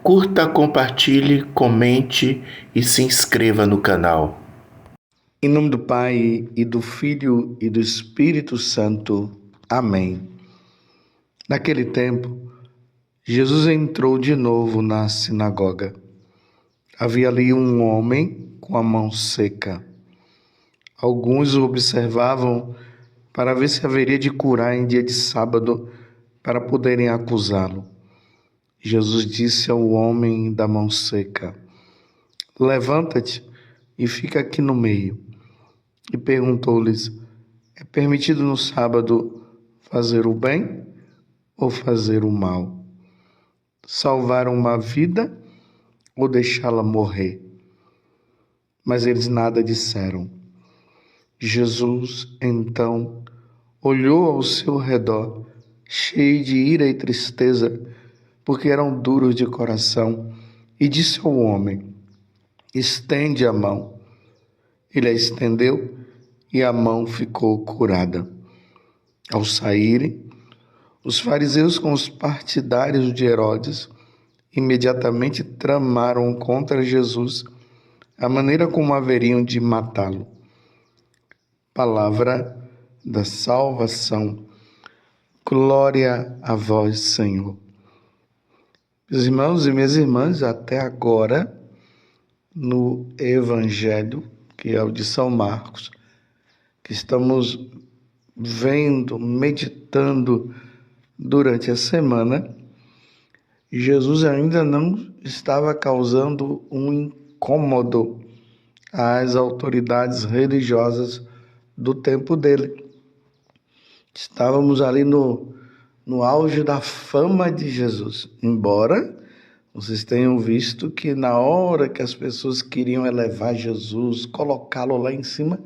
Curta, compartilhe, comente e se inscreva no canal. Em nome do Pai, e do Filho, e do Espírito Santo. Amém. Naquele tempo, Jesus entrou de novo na sinagoga. Havia ali um homem com a mão seca. Alguns o observavam para ver se haveria de curar em dia de sábado, para poderem acusá-lo. Jesus disse ao homem da mão seca: "Levanta-te e fica aqui no meio." E perguntou-lhes: "É permitido no sábado fazer o bem ou fazer o mal? Salvar uma vida ou deixá-la morrer?" Mas eles nada disseram. Jesus, então, olhou ao seu redor, cheio de ira e tristeza, porque eram duros de coração, e disse ao homem: "Estende a mão." Ele a estendeu e a mão ficou curada. Ao saírem, os fariseus com os partidários de Herodes imediatamente tramaram contra Jesus a maneira como haveriam de matá-lo. Palavra da salvação. Glória a vós, Senhor. Meus irmãos e minhas irmãs, até agora, no Evangelho, que é o de São Marcos, que estamos vendo, meditando durante a semana, Jesus ainda não estava causando um incômodo às autoridades religiosas do tempo dele. Estávamos ali no auge da fama de Jesus, embora vocês tenham visto que na hora que as pessoas queriam elevar Jesus, colocá-lo lá em cima,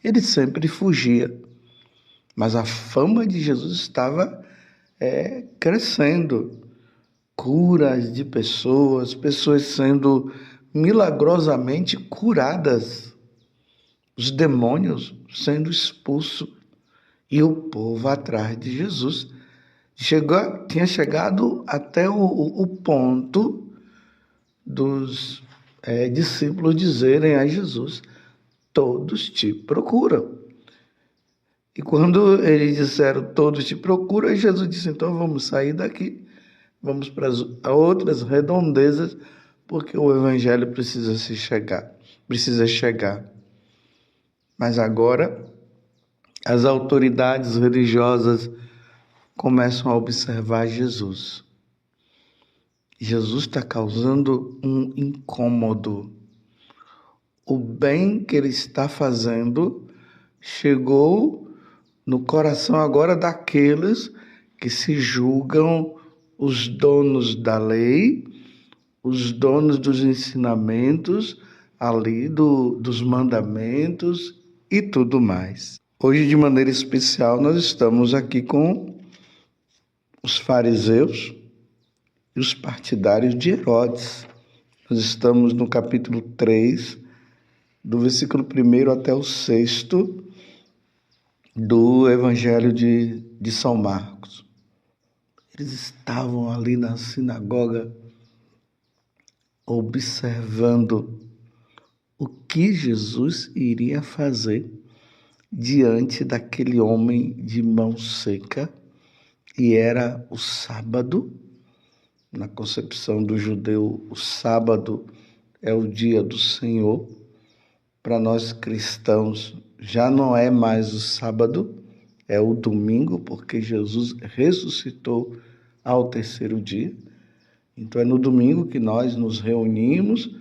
ele sempre fugia. Mas a fama de Jesus estava crescendo. Curas de pessoas sendo milagrosamente curadas, os demônios sendo expulsos e o povo atrás de Jesus. Tinha chegado até o ponto dos discípulos dizerem a Jesus: "Todos te procuram." E quando eles disseram "todos te procuram", Jesus disse: "Então vamos sair daqui, vamos para as outras redondezas, porque o evangelho precisa chegar." Mas agora as autoridades religiosas começam a observar Jesus. Jesus está causando um incômodo. O bem que ele está fazendo chegou no coração agora daqueles que se julgam os donos da lei, os donos dos ensinamentos ali, dos mandamentos e tudo mais. Hoje, de maneira especial, nós estamos aqui com os fariseus e os partidários de Herodes. Nós estamos no capítulo 3, do versículo 1 até o 6º do Evangelho de São Marcos. Eles estavam ali na sinagoga observando o que Jesus iria fazer diante daquele homem de mão seca, e era o sábado. Na concepção do judeu, o sábado é o dia do Senhor. Para nós cristãos, já não é mais o sábado, é o domingo, porque Jesus ressuscitou ao terceiro dia. Então é no domingo que nós nos reunimos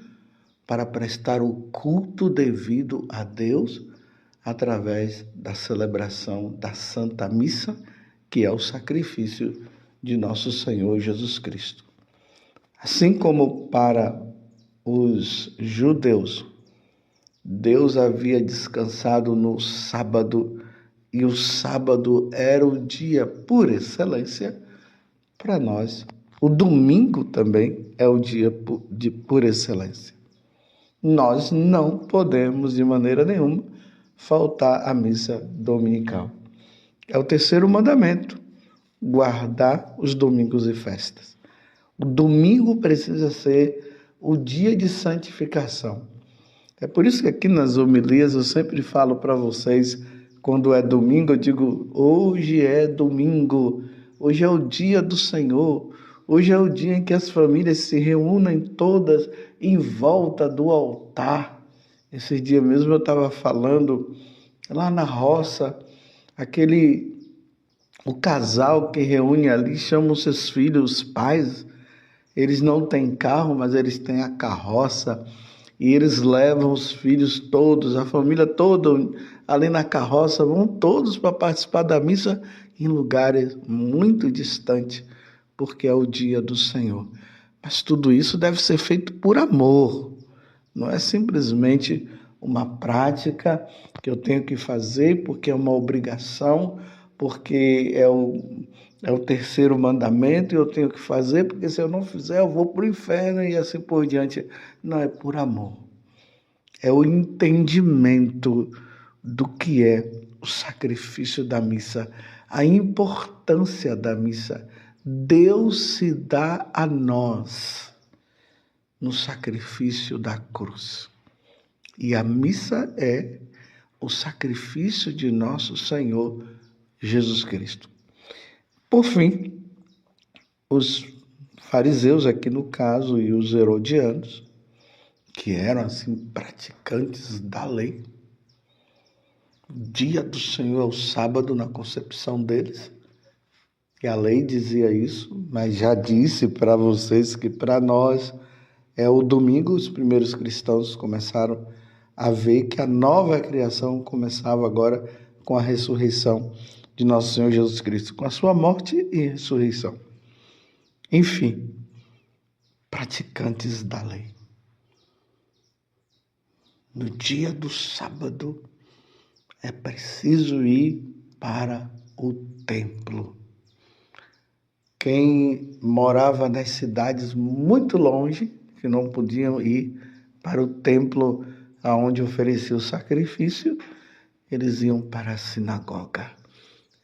para prestar o culto devido a Deus através da celebração da Santa Missa, que é o sacrifício de nosso Senhor Jesus Cristo. Assim como para os judeus, Deus havia descansado no sábado, e o sábado era o dia por excelência, para nós o domingo também é o dia por excelência. Nós não podemos de maneira nenhuma faltar à missa dominical. É o terceiro mandamento: guardar os domingos e festas. O domingo precisa ser o dia de santificação. É por isso que aqui nas homilias eu sempre falo para vocês, quando é domingo, eu digo: hoje é domingo, hoje é o dia do Senhor, hoje é o dia em que as famílias se reúnem todas em volta do altar. Esse dia mesmo eu estava falando lá na roça, o casal que reúne ali chama os seus filhos, os pais. Eles não têm carro, mas eles têm a carroça. E eles levam os filhos todos, a família toda ali na carroça, vão todos para participar da missa em lugares muito distantes, porque é o dia do Senhor. Mas tudo isso deve ser feito por amor, não é simplesmente uma prática que eu tenho que fazer porque é uma obrigação, porque é o terceiro mandamento e eu tenho que fazer, porque se eu não fizer eu vou para o inferno e assim por diante. Não, é por amor. É o entendimento do que é o sacrifício da missa, a importância da missa. Deus se dá a nós no sacrifício da cruz. E a missa é o sacrifício de nosso Senhor Jesus Cristo. Por fim, os fariseus, aqui no caso, e os herodianos, que eram assim praticantes da lei, o dia do Senhor é o sábado na concepção deles, e a lei dizia isso, mas já disse para vocês que para nós é o domingo. Os primeiros cristãos começaram a ver que a nova criação começava agora com a ressurreição de nosso Senhor Jesus Cristo, com a sua morte e ressurreição. Enfim, praticantes da lei. No dia do sábado é preciso ir para o templo. Quem morava nas cidades muito longe, que não podiam ir para o templo aonde oferecia o sacrifício, eles iam para a sinagoga.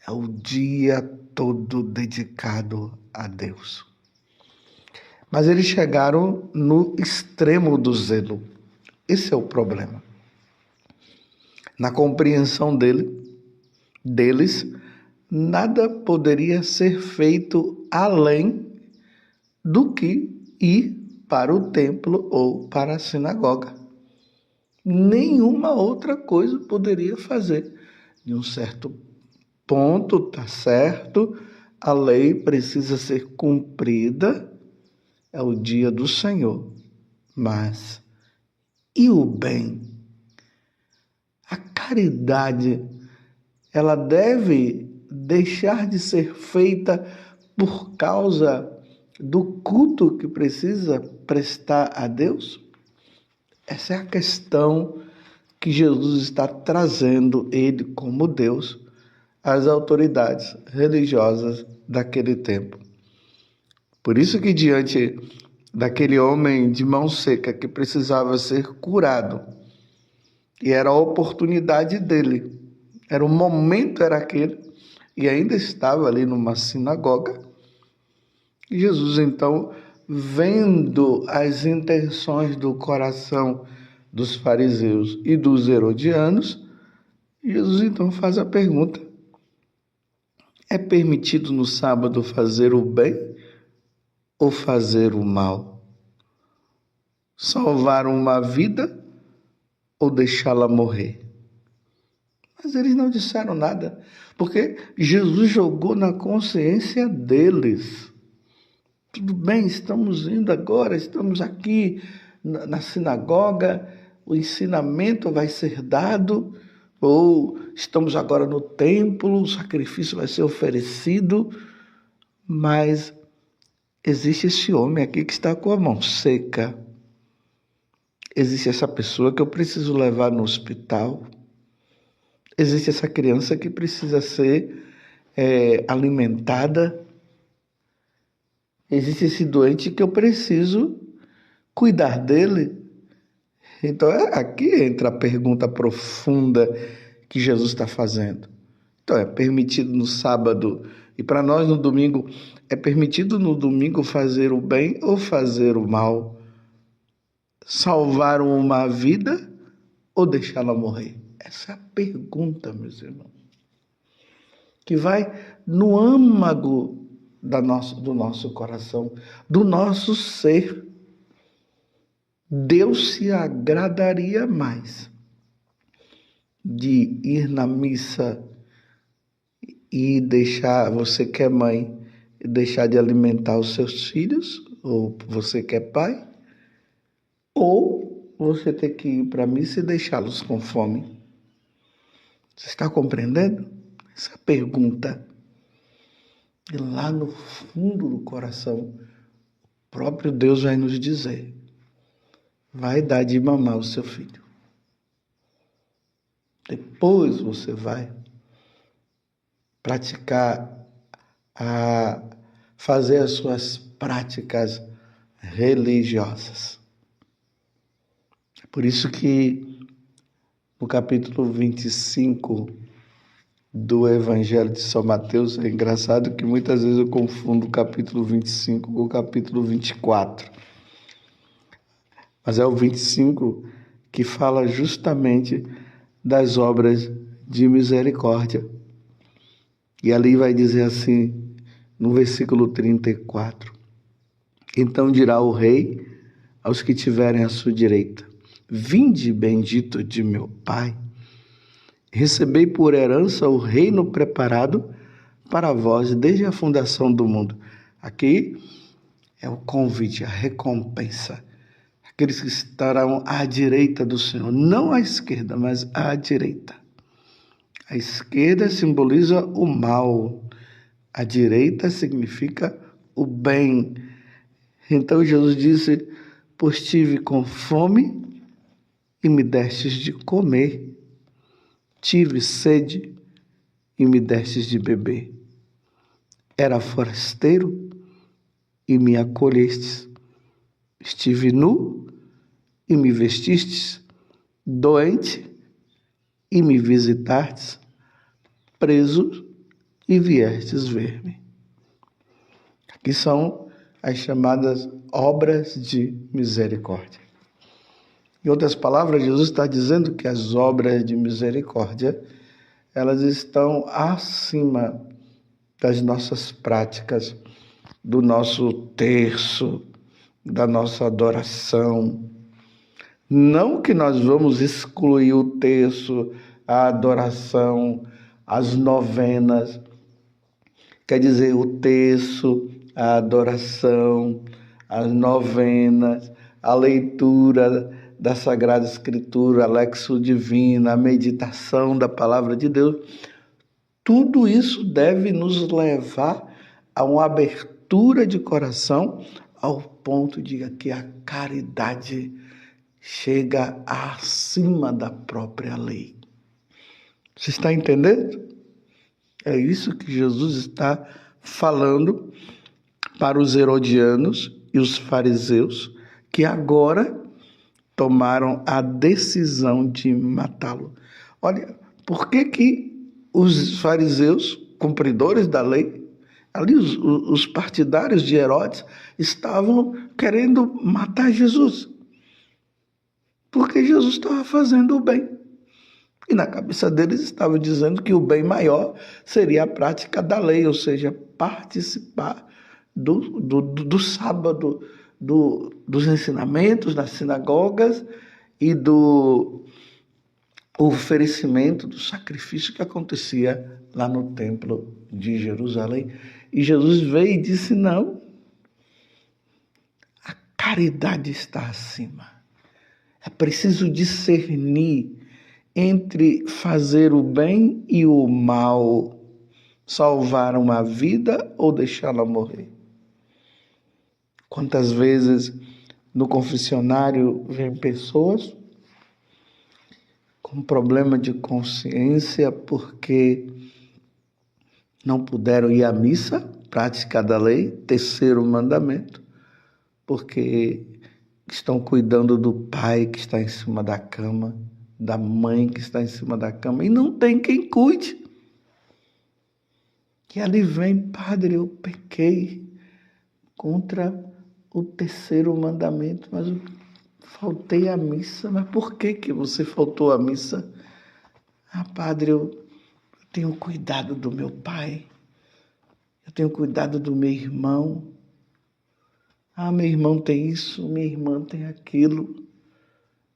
É o dia todo dedicado a Deus. Mas eles chegaram no extremo do zelo. Esse é o problema. Na compreensão deles, nada poderia ser feito além do que ir para o templo ou para a sinagoga. Nenhuma outra coisa poderia fazer. De um certo ponto, tá certo, a lei precisa ser cumprida, é o dia do Senhor. Mas e o bem? A caridade, ela deve deixar de ser feita por causa do culto que precisa prestar a Deus? Essa é a questão que Jesus está trazendo, ele como Deus, às autoridades religiosas daquele tempo. Por isso que diante daquele homem de mão seca que precisava ser curado, e era a oportunidade dele, era o momento, era aquele, e ainda estava ali numa sinagoga. E Jesus, então, vendo as intenções do coração dos fariseus e dos herodianos, Jesus então faz a pergunta: é permitido no sábado fazer o bem ou fazer o mal? Salvar uma vida ou deixá-la morrer? Mas eles não disseram nada, porque Jesus jogou na consciência deles. Tudo bem, estamos indo agora, estamos aqui na sinagoga, o ensinamento vai ser dado, ou estamos agora no templo, o sacrifício vai ser oferecido, mas existe esse homem aqui que está com a mão seca. Existe essa pessoa que eu preciso levar no hospital. Existe essa criança que precisa ser alimentada. Existe esse doente que eu preciso cuidar dele. Então, aqui entra a pergunta profunda que Jesus está fazendo. Então, é permitido no sábado E para nós no domingo, é permitido no domingo fazer o bem ou fazer o mal? Salvar uma vida ou deixá-la morrer? Essa é a pergunta, meus irmãos, que vai no âmago do nosso coração, do nosso ser. Deus se agradaria mais de ir na missa e deixar, você que é mãe, deixar de alimentar os seus filhos, ou você que é pai, ou você ter que ir para a missa e deixá-los com fome? Você está compreendendo? Essa pergunta. E lá no fundo do coração, o próprio Deus vai nos dizer: vai dar de mamar o seu filho. Depois você vai fazer as suas práticas religiosas. É por isso que no capítulo 25 do Evangelho de São Mateus, é engraçado que muitas vezes eu confundo o capítulo 25 com o capítulo 24. Mas é o 25 que fala justamente das obras de misericórdia. E ali vai dizer assim, no versículo 34: então dirá o rei aos que tiverem à sua direita: vinde, bendito de meu Pai, recebei por herança o reino preparado para vós desde a fundação do mundo. Aqui é o convite, a recompensa. Aqueles que estarão à direita do Senhor, não à esquerda, mas à direita. A esquerda simboliza o mal, a direita significa o bem. Então Jesus disse: pois tive com fome e me destes de comer, tive sede e me destes de beber, era forasteiro e me acolhestes, estive nu e me vestistes, doente e me visitastes, preso e viestes ver-me. Aqui são as chamadas obras de misericórdia. Em outras palavras, Jesus está dizendo que as obras de misericórdia, elas estão acima das nossas práticas, do nosso terço, da nossa adoração. Não que nós vamos excluir o terço, a adoração, as novenas. Quer dizer, o terço, a adoração, as novenas, a leitura da Sagrada Escritura, a Lexio Divina, a meditação da Palavra de Deus, tudo isso deve nos levar a uma abertura de coração ao ponto de que a caridade chega acima da própria lei. Você está entendendo? É isso que Jesus está falando para os herodianos e os fariseus, que agora tomaram a decisão de matá-lo. Olha, por que os fariseus, cumpridores da lei, ali os partidários de Herodes, estavam querendo matar Jesus? Porque Jesus estava fazendo o bem. E na cabeça deles estava dizendo que o bem maior seria a prática da lei, ou seja, participar do sábado, dos ensinamentos das sinagogas e do oferecimento do sacrifício que acontecia lá no templo de Jerusalém. E Jesus veio e disse: não, a caridade está acima. É preciso discernir entre fazer o bem e o mal, salvar uma vida ou deixá-la morrer. Quantas vezes no confessionário vem pessoas com problema de consciência porque não puderam ir à missa, prática da lei, terceiro mandamento, porque estão cuidando do pai que está em cima da cama, da mãe que está em cima da cama, e não tem quem cuide. que ali vem, padre, eu pequei contra o terceiro mandamento, mas eu faltei à missa. Mas por que que você faltou à missa? Ah, padre, eu tenho cuidado do meu pai, eu tenho cuidado do meu irmão. Ah, meu irmão tem isso, minha irmã tem aquilo.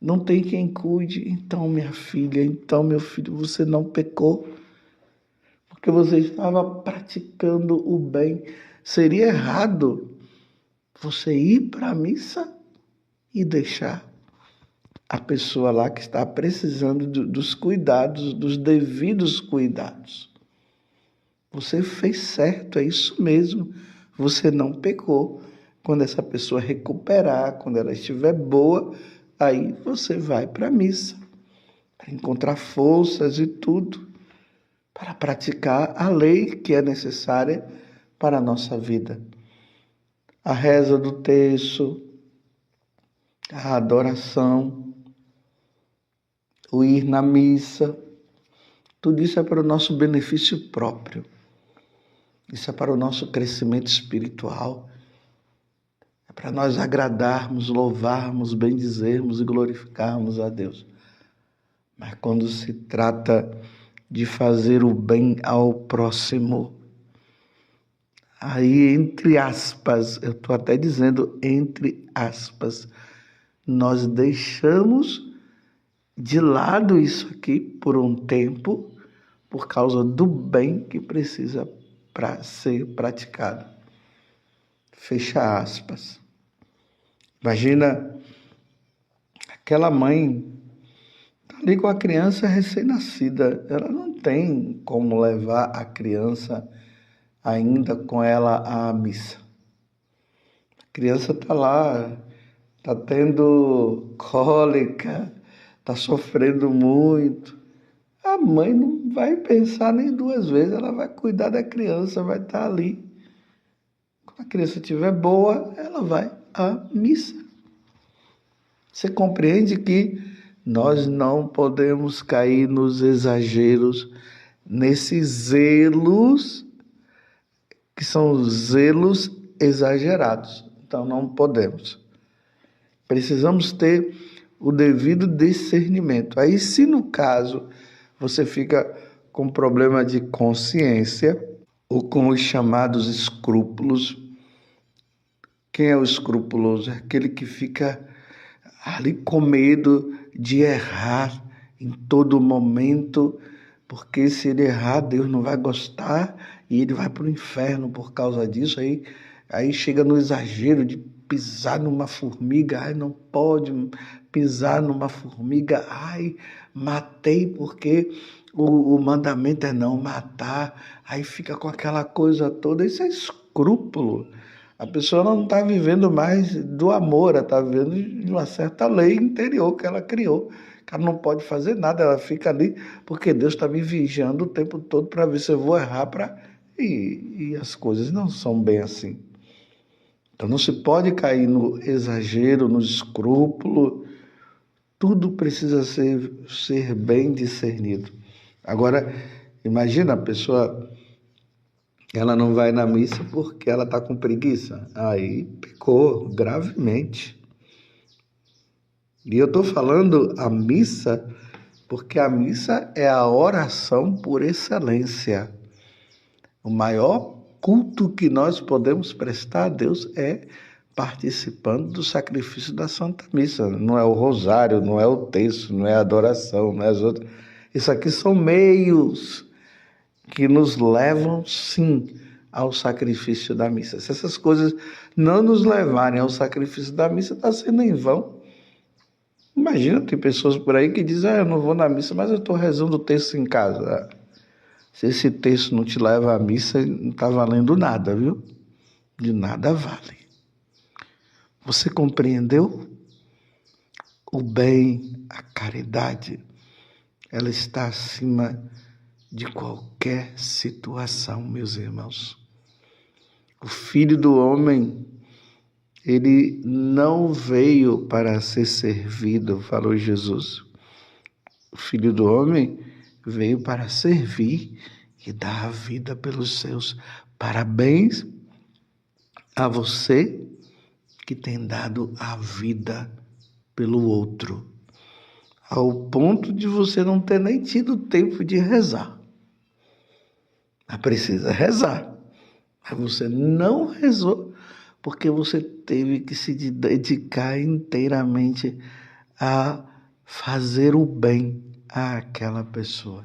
Não tem quem cuide. Então, minha filha, então, meu filho, você não pecou, porque você estava praticando o bem. Seria errado você ir para a missa e deixar a pessoa lá que está precisando dos cuidados, dos devidos cuidados. Você fez certo, é isso mesmo. Você não pecou. Quando essa pessoa recuperar, quando ela estiver boa, aí você vai para a missa, para encontrar forças e tudo, para praticar a lei que é necessária para a nossa vida. A reza do terço, a adoração, o ir na missa, tudo isso é para o nosso benefício próprio. Isso é para o nosso crescimento espiritual. É para nós agradarmos, louvarmos, bendizermos e glorificarmos a Deus. Mas quando se trata de fazer o bem ao próximo, aí, entre aspas, eu estou até dizendo entre aspas, nós deixamos de lado isso aqui por um tempo, por causa do bem que precisa para ser praticado. Fecha aspas. Imagina aquela mãe tá ali com a criança recém-nascida, ela não tem como levar a criança ainda com ela à missa. A criança está lá, está tendo cólica, está sofrendo muito. A mãe não vai pensar nem duas vezes, ela vai cuidar da criança, vai estar ali. Quando a criança estiver boa, ela vai à missa. Você compreende que nós não podemos cair nos exageros, nesses zelos, que são zelos exagerados. Então não podemos. Precisamos ter o devido discernimento. Aí, se no caso você fica com problema de consciência ou com os chamados escrúpulos, quem é o escrupuloso? É aquele que fica ali com medo de errar em todo momento, porque se ele errar, Deus não vai gostar e ele vai para o inferno por causa disso. Aí chega no exagero de pisar numa formiga, ai, não pode pisar numa formiga, ai, matei porque o mandamento é não matar, aí fica com aquela coisa toda, isso é escrúpulo. A pessoa não está vivendo mais do amor, ela está vivendo de uma certa lei interior que ela criou. Ela não pode fazer nada, ela fica ali porque Deus está me vigiando o tempo todo para ver se eu vou errar. E as coisas não são bem assim. Então não se pode cair no exagero, no escrúpulo. Tudo precisa ser bem discernido. Agora, imagina a pessoa, ela não vai na missa porque ela está com preguiça. Aí pecou gravemente. E eu estou falando a missa porque a missa é a oração por excelência. O maior culto que nós podemos prestar a Deus é participando do sacrifício da Santa Missa. Não é o rosário, não é o terço, não é a adoração, não é as outras. Isso aqui são meios que nos levam, sim, ao sacrifício da missa. Se essas coisas não nos levarem ao sacrifício da missa, está sendo em vão. Imagina, tem pessoas por aí que dizem, eu não vou na missa, mas eu estou rezando o texto em casa. Se esse texto não te leva à missa, não está valendo nada, viu? De nada vale. Você compreendeu? O bem, a caridade, ela está acima de qualquer situação, meus irmãos. O Filho do Homem, ele não veio para ser servido, falou Jesus. O Filho do Homem veio para servir e dá a vida pelos seus. Parabéns a você que tem dado a vida pelo outro, ao ponto de você não ter nem tido tempo de rezar. Mas precisa rezar. Mas você não rezou porque você teve que se dedicar inteiramente a fazer o bem àquela pessoa.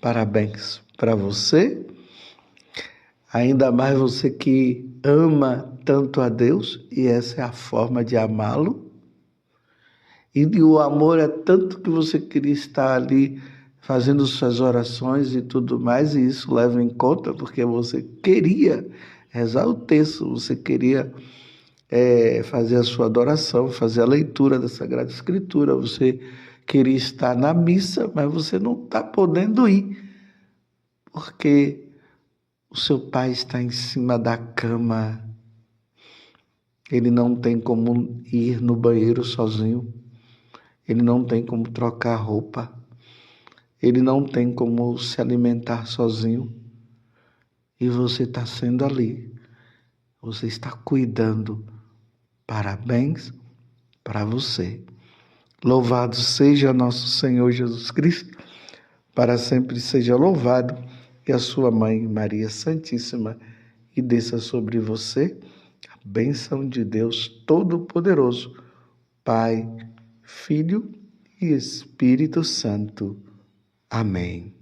Parabéns para você, ainda mais você que ama tanto a Deus, e essa é a forma de amá-lo. E o amor é tanto que você queria estar ali fazendo suas orações e tudo mais, e isso leva em conta porque você queria rezar o texto, você queria fazer a sua adoração, fazer a leitura da Sagrada Escritura, você queria estar na missa, mas você não está podendo ir, porque o seu pai está em cima da cama, ele não tem como ir no banheiro sozinho, ele não tem como trocar roupa, ele não tem como se alimentar sozinho, e você está sendo ali, você está cuidando. Parabéns para você. Louvado seja nosso Senhor Jesus Cristo, para sempre seja louvado, e a sua mãe Maria Santíssima, e desça sobre você a bênção de Deus Todo-Poderoso, Pai, Filho e Espírito Santo. Amém.